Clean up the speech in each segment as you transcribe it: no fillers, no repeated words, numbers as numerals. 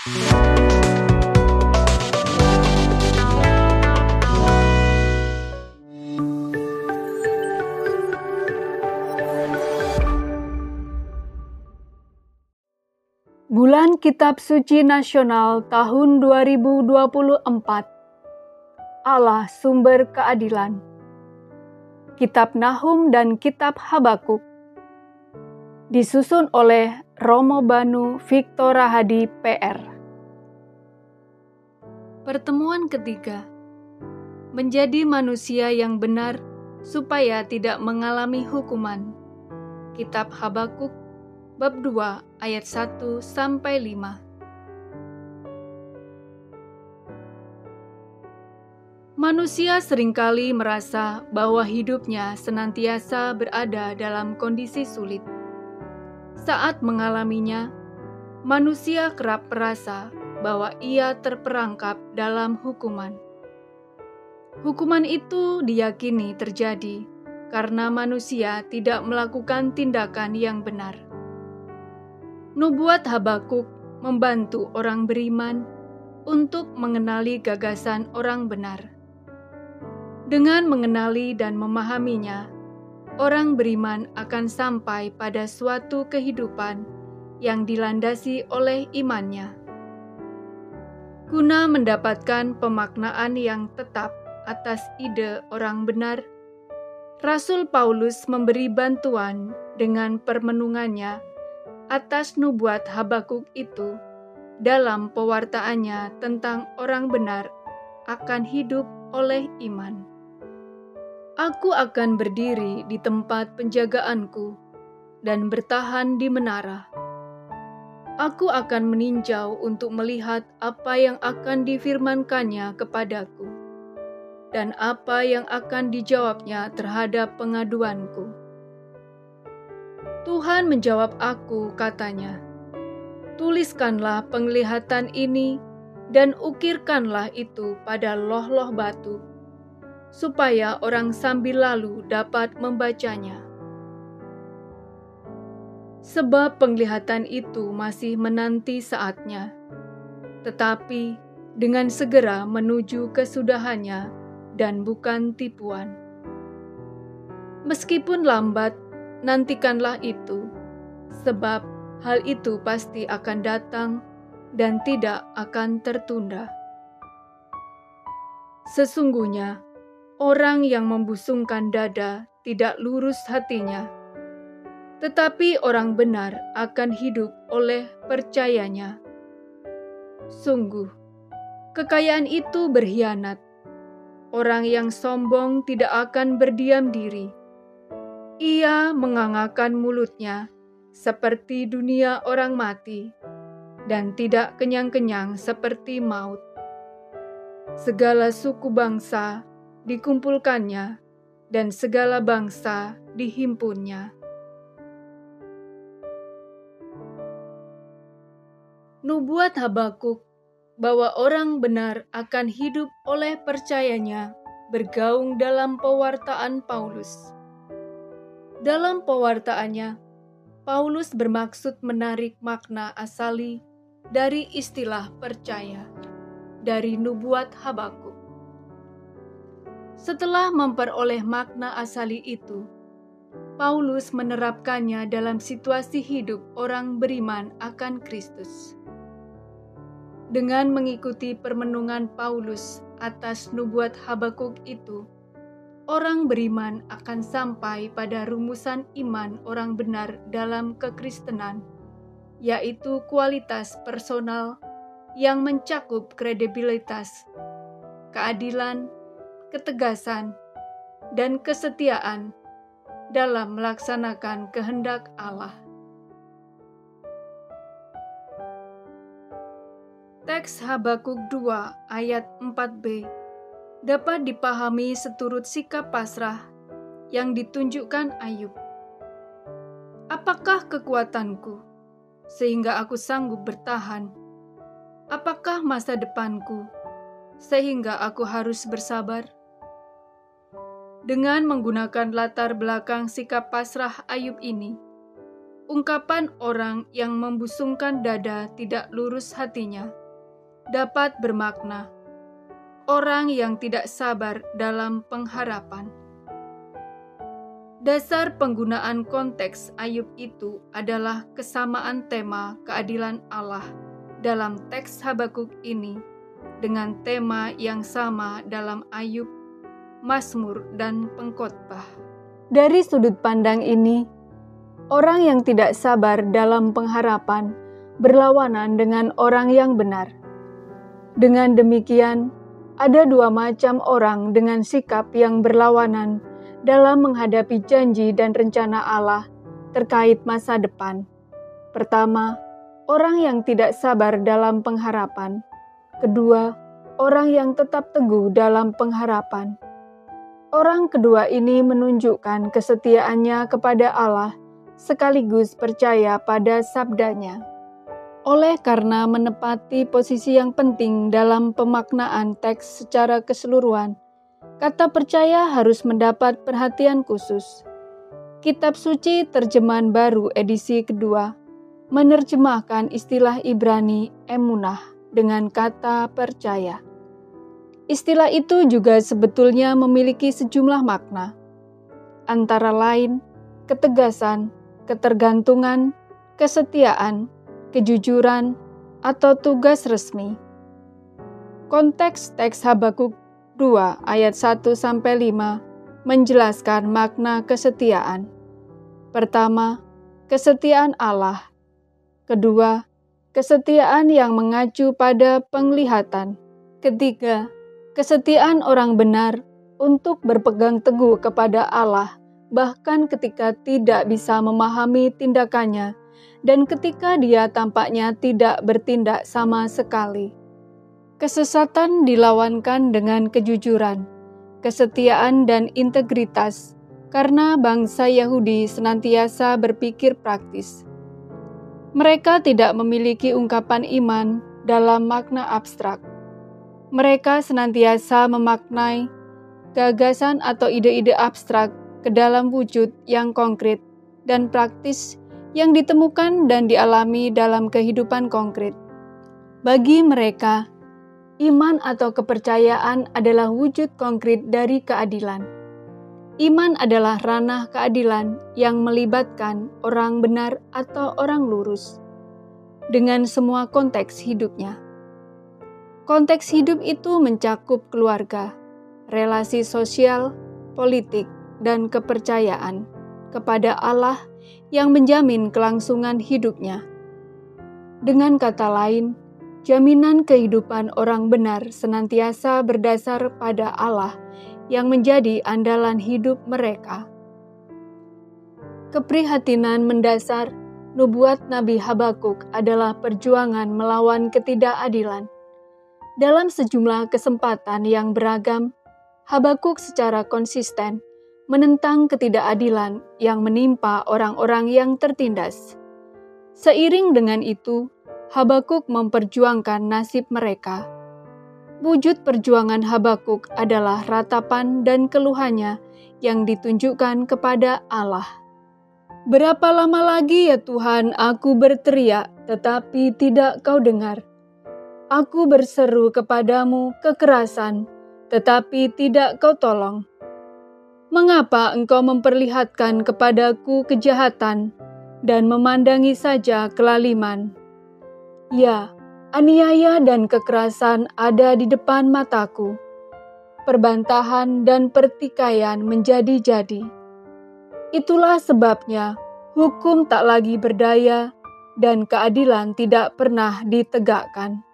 Bulan Kitab Suci Nasional tahun 2024. Allah sumber keadilan. Kitab Nahum dan Kitab Habakuk. Disusun oleh Romo Banu Victor Rahadi PR. Pertemuan ketiga. Menjadi manusia yang benar supaya tidak mengalami hukuman. Kitab Habakuk bab 2 ayat 1-5. Manusia seringkali merasa bahwa hidupnya senantiasa berada dalam kondisi sulit. Saat mengalaminya, manusia kerap merasa bahwa ia terperangkap dalam hukuman. Hukuman itu diyakini terjadi karena manusia tidak melakukan tindakan yang benar. Nubuat Habakuk membantu orang beriman untuk mengenali gagasan orang benar. Dengan mengenali dan memahaminya, orang beriman akan sampai pada suatu kehidupan yang dilandasi oleh imannya. Guna mendapatkan pemaknaan yang tetap atas ide orang benar, Rasul Paulus memberi bantuan dengan permenungannya atas nubuat Habakuk itu dalam pewartaannya tentang orang benar akan hidup oleh iman. Aku akan berdiri di tempat penjagaanku dan bertahan di menara. Aku akan meninjau untuk melihat apa yang akan difirmankannya kepadaku dan apa yang akan dijawabnya terhadap pengaduanku. Tuhan menjawab aku, katanya, "Tuliskanlah penglihatan ini dan ukirkanlah itu pada loh-loh batu, supaya orang sambil lalu dapat membacanya. Sebab penglihatan itu masih menanti saatnya, tetapi dengan segera menuju kesudahannya dan bukan tipuan. Meskipun lambat, nantikanlah itu, sebab hal itu pasti akan datang dan tidak akan tertunda. Sesungguhnya, orang yang membusungkan dada tidak lurus hatinya, tetapi orang benar akan hidup oleh percayanya. Sungguh, kekayaan itu berkhianat. Orang yang sombong tidak akan berdiam diri. Ia mengangakkan mulutnya seperti dunia orang mati, dan tidak kenyang-kenyang seperti maut. Segala suku bangsa dikumpulkannya, dan segala bangsa dihimpunnya." Nubuat Habakuk bahwa orang benar akan hidup oleh percayanya bergaung dalam pewartaan Paulus. Dalam pewartaannya, Paulus bermaksud menarik makna asali dari istilah percaya dari nubuat Habakuk. Setelah memperoleh makna asali itu, Paulus menerapkannya dalam situasi hidup orang beriman akan Kristus. Dengan mengikuti permenungan Paulus atas nubuat Habakuk itu, orang beriman akan sampai pada rumusan iman orang benar dalam kekristenan, yaitu kualitas personal yang mencakup kredibilitas, keadilan, ketegasan, dan kesetiaan dalam melaksanakan kehendak Allah. Teks Habakuk 2 ayat 4b dapat dipahami seturut sikap pasrah yang ditunjukkan Ayub. Apakah kekuatanku sehingga aku sanggup bertahan? Apakah masa depanku sehingga aku harus bersabar? Dengan menggunakan latar belakang sikap pasrah Ayub ini, ungkapan orang yang membusungkan dada tidak lurus hatinya dapat bermakna orang yang tidak sabar dalam pengharapan. Dasar penggunaan konteks Ayub itu adalah kesamaan tema keadilan Allah dalam teks Habakuk ini dengan tema yang sama dalam Ayub, Mazmur, dan Pengkhotbah. Dari sudut pandang ini, orang yang tidak sabar dalam pengharapan berlawanan dengan orang yang benar. Dengan demikian, ada dua macam orang dengan sikap yang berlawanan dalam menghadapi janji dan rencana Allah terkait masa depan. Pertama, orang yang tidak sabar dalam pengharapan. Kedua, orang yang tetap teguh dalam pengharapan. Orang kedua ini menunjukkan kesetiaannya kepada Allah sekaligus percaya pada sabdanya. Oleh karena menepati posisi yang penting dalam pemaknaan teks secara keseluruhan, kata percaya harus mendapat perhatian khusus. Kitab Suci Terjemahan Baru edisi kedua menerjemahkan istilah Ibrani emunah dengan kata percaya. Istilah itu juga sebetulnya memiliki sejumlah makna, antara lain ketegasan, ketergantungan, kesetiaan, kejujuran, atau tugas resmi. Konteks teks Habakuk 2 ayat 1-5 menjelaskan makna kesetiaan. Pertama, kesetiaan Allah. Kedua, kesetiaan yang mengacu pada penglihatan. Ketiga, kesetiaan orang benar untuk berpegang teguh kepada Allah, bahkan ketika tidak bisa memahami tindakannya, dan ketika dia tampaknya tidak bertindak sama sekali. Kesesatan dilawankan dengan kejujuran, kesetiaan, dan integritas, karena bangsa Yahudi senantiasa berpikir praktis. Mereka tidak memiliki ungkapan iman dalam makna abstrak. Mereka senantiasa memaknai gagasan atau ide-ide abstrak ke dalam wujud yang konkret dan praktis yang ditemukan dan dialami dalam kehidupan konkret. Bagi mereka, iman atau kepercayaan adalah wujud konkret dari keadilan. Iman adalah ranah keadilan yang melibatkan orang benar atau orang lurus dengan semua konteks hidupnya. Konteks hidup itu mencakup keluarga, relasi sosial, politik, dan kepercayaan kepada Allah yang menjamin kelangsungan hidupnya. Dengan kata lain, jaminan kehidupan orang benar senantiasa berdasar pada Allah yang menjadi andalan hidup mereka. Keprihatinan mendasar nubuat Nabi Habakuk adalah perjuangan melawan ketidakadilan. Dalam sejumlah kesempatan yang beragam, Habakuk secara konsisten menentang ketidakadilan yang menimpa orang-orang yang tertindas. Seiring dengan itu, Habakuk memperjuangkan nasib mereka. Wujud perjuangan Habakuk adalah ratapan dan keluhannya yang ditunjukkan kepada Allah. Berapa lama lagi ya Tuhan aku berteriak, tetapi tidak Kau dengar. Aku berseru kepadamu kekerasan, tetapi tidak Kau tolong. Mengapa Engkau memperlihatkan kepadaku kejahatan dan memandangi saja kelaliman? Ya, aniaya dan kekerasan ada di depan mataku. Perbantahan dan pertikaian menjadi-jadi. Itulah sebabnya hukum tak lagi berdaya dan keadilan tidak pernah ditegakkan.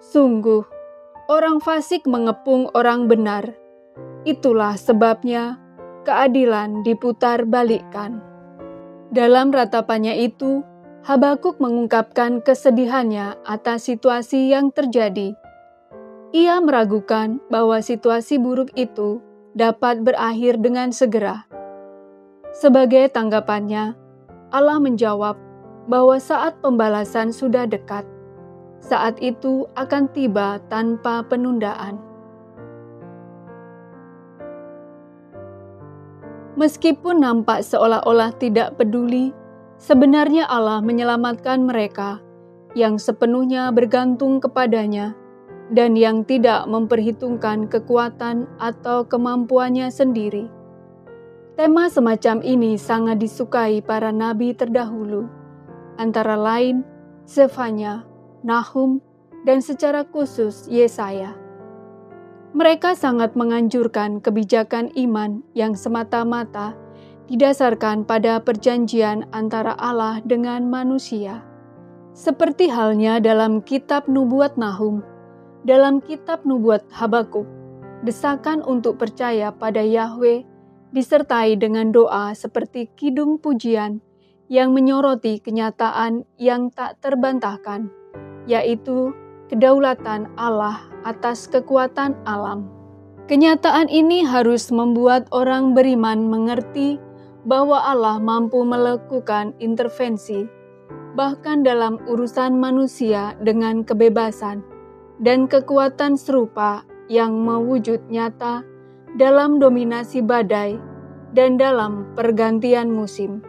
Sungguh, orang fasik mengepung orang benar. Itulah sebabnya keadilan diputar balikkan. Dalam ratapannya itu, Habakuk mengungkapkan kesedihannya atas situasi yang terjadi. Ia meragukan bahwa situasi buruk itu dapat berakhir dengan segera. Sebagai tanggapannya, Allah menjawab bahwa saat pembalasan sudah dekat. Saat itu akan tiba tanpa penundaan. Meskipun nampak seolah-olah tidak peduli, Sebenarnya Allah menyelamatkan mereka yang sepenuhnya bergantung kepadanya dan yang tidak memperhitungkan kekuatan atau kemampuannya sendiri. Tema semacam ini sangat disukai para nabi terdahulu, antara lain Zefanya, Nahum, dan secara khusus Yesaya. Mereka sangat menganjurkan kebijakan iman yang semata-mata didasarkan pada perjanjian antara Allah dengan manusia. Seperti halnya dalam kitab nubuat Nahum, dalam kitab nubuat Habakuk, desakan untuk percaya pada Yahweh disertai dengan doa seperti kidung pujian yang menyoroti kenyataan yang tak terbantahkan, yaitu kedaulatan Allah atas kekuatan alam. Kenyataan ini harus membuat orang beriman mengerti bahwa Allah mampu melakukan intervensi, bahkan dalam urusan manusia dengan kebebasan dan kekuatan serupa yang mewujud nyata dalam dominasi badai dan dalam pergantian musim.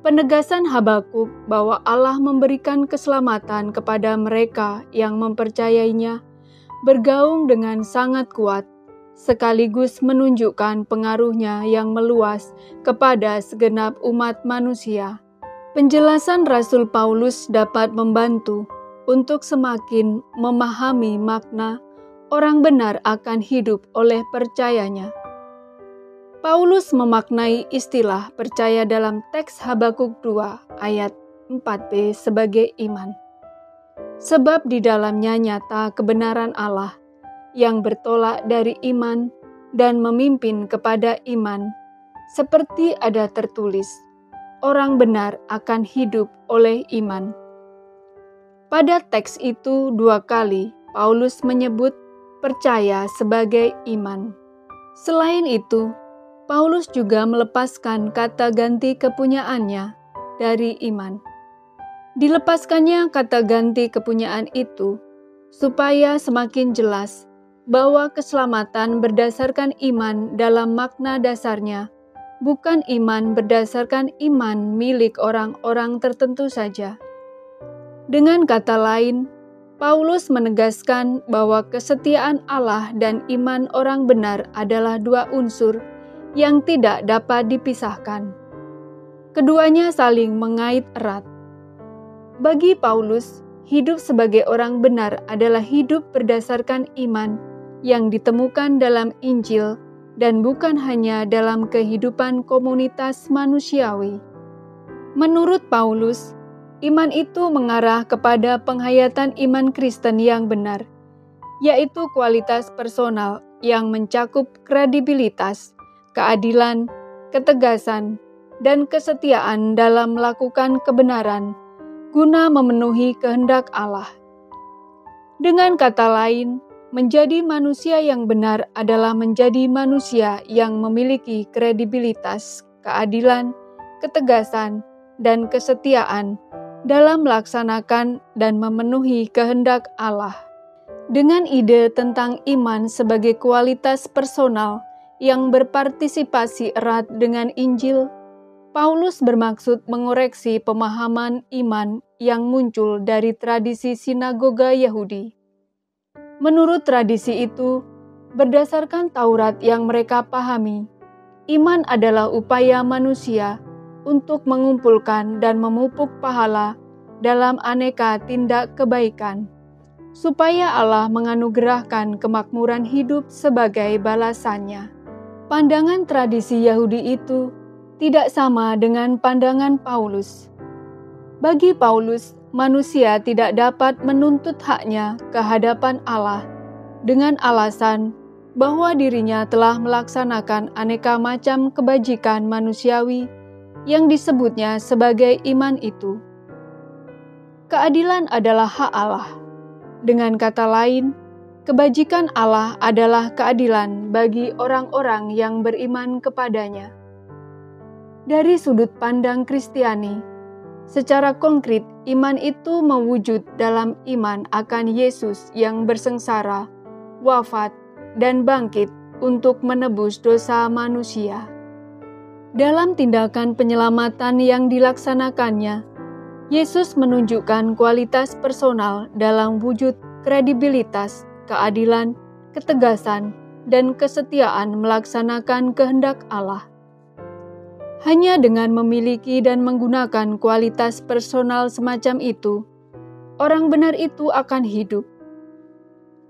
Penegasan Habakuk bahwa Allah memberikan keselamatan kepada mereka yang mempercayainya bergaung dengan sangat kuat, sekaligus menunjukkan pengaruhnya yang meluas kepada segenap umat manusia. Penjelasan Rasul Paulus dapat membantu untuk semakin memahami makna orang benar akan hidup oleh percayanya. Paulus memaknai istilah percaya dalam teks Habakuk 2 ayat 4b sebagai iman. Sebab di dalamnya nyata kebenaran Allah yang bertolak dari iman dan memimpin kepada iman, seperti ada tertulis, orang benar akan hidup oleh iman. Pada teks itu 2 kali Paulus menyebut percaya sebagai iman. Selain itu, Paulus juga melepaskan kata ganti kepunyaannya dari iman. Dilepaskannya kata ganti kepunyaan itu supaya semakin jelas bahwa keselamatan berdasarkan iman dalam makna dasarnya, bukan iman berdasarkan iman milik orang-orang tertentu saja. Dengan kata lain, Paulus menegaskan bahwa kesetiaan Allah dan iman orang benar adalah 2 unsur yang tidak dapat dipisahkan. Keduanya saling mengait erat. Bagi Paulus, hidup sebagai orang benar adalah hidup berdasarkan iman yang ditemukan dalam Injil dan bukan hanya dalam kehidupan komunitas manusiawi. Menurut Paulus, iman itu mengarah kepada penghayatan iman Kristen yang benar, yaitu kualitas personal yang mencakup kredibilitas, keadilan, ketegasan, dan kesetiaan dalam melakukan kebenaran guna memenuhi kehendak Allah. Dengan kata lain, menjadi manusia yang benar adalah menjadi manusia yang memiliki kredibilitas, keadilan, ketegasan, dan kesetiaan dalam melaksanakan dan memenuhi kehendak Allah. Dengan ide tentang iman sebagai kualitas personal yang berpartisipasi erat dengan Injil, Paulus bermaksud mengoreksi pemahaman iman yang muncul dari tradisi sinagoga Yahudi. Menurut tradisi itu, berdasarkan Taurat yang mereka pahami, iman adalah upaya manusia untuk mengumpulkan dan memupuk pahala dalam aneka tindak kebaikan, supaya Allah menganugerahkan kemakmuran hidup sebagai balasannya. Pandangan tradisi Yahudi itu tidak sama dengan pandangan Paulus. Bagi Paulus, manusia tidak dapat menuntut haknya ke hadapan Allah dengan alasan bahwa dirinya telah melaksanakan aneka macam kebajikan manusiawi yang disebutnya sebagai iman itu. Keadilan adalah hak Allah. Dengan kata lain, kebajikan Allah adalah keadilan bagi orang-orang yang beriman kepadanya. Dari sudut pandang Kristiani, secara konkret iman itu mewujud dalam iman akan Yesus yang bersengsara, wafat, dan bangkit untuk menebus dosa manusia. Dalam tindakan penyelamatan yang dilaksanakannya, Yesus menunjukkan kualitas personal dalam wujud kredibilitas, keadilan, ketegasan, dan kesetiaan melaksanakan kehendak Allah. Hanya dengan memiliki dan menggunakan kualitas personal semacam itu, orang benar itu akan hidup.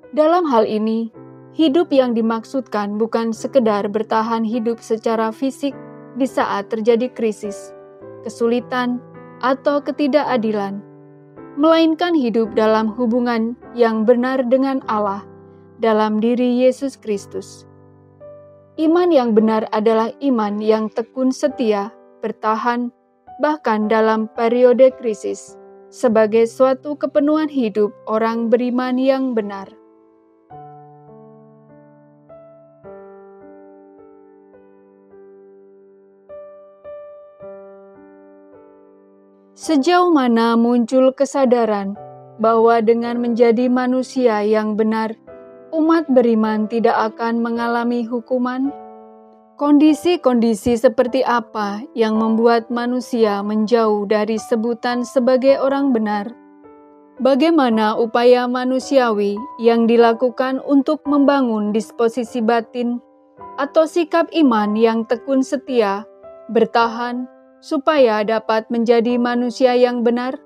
Dalam hal ini, hidup yang dimaksudkan bukan sekedar bertahan hidup secara fisik di saat terjadi krisis, kesulitan, atau ketidakadilan, melainkan hidup dalam hubungan yang benar dengan Allah dalam diri Yesus Kristus. Iman yang benar adalah iman yang tekun setia, bertahan, bahkan dalam periode krisis, sebagai suatu kepenuhan hidup orang beriman yang benar. Sejauh mana muncul kesadaran bahwa dengan menjadi manusia yang benar, umat beriman tidak akan mengalami hukuman? Kondisi-kondisi seperti apa yang membuat manusia menjauh dari sebutan sebagai orang benar? Bagaimana upaya manusiawi yang dilakukan untuk membangun disposisi batin atau sikap iman yang tekun setia, bertahan, supaya dapat menjadi manusia yang benar?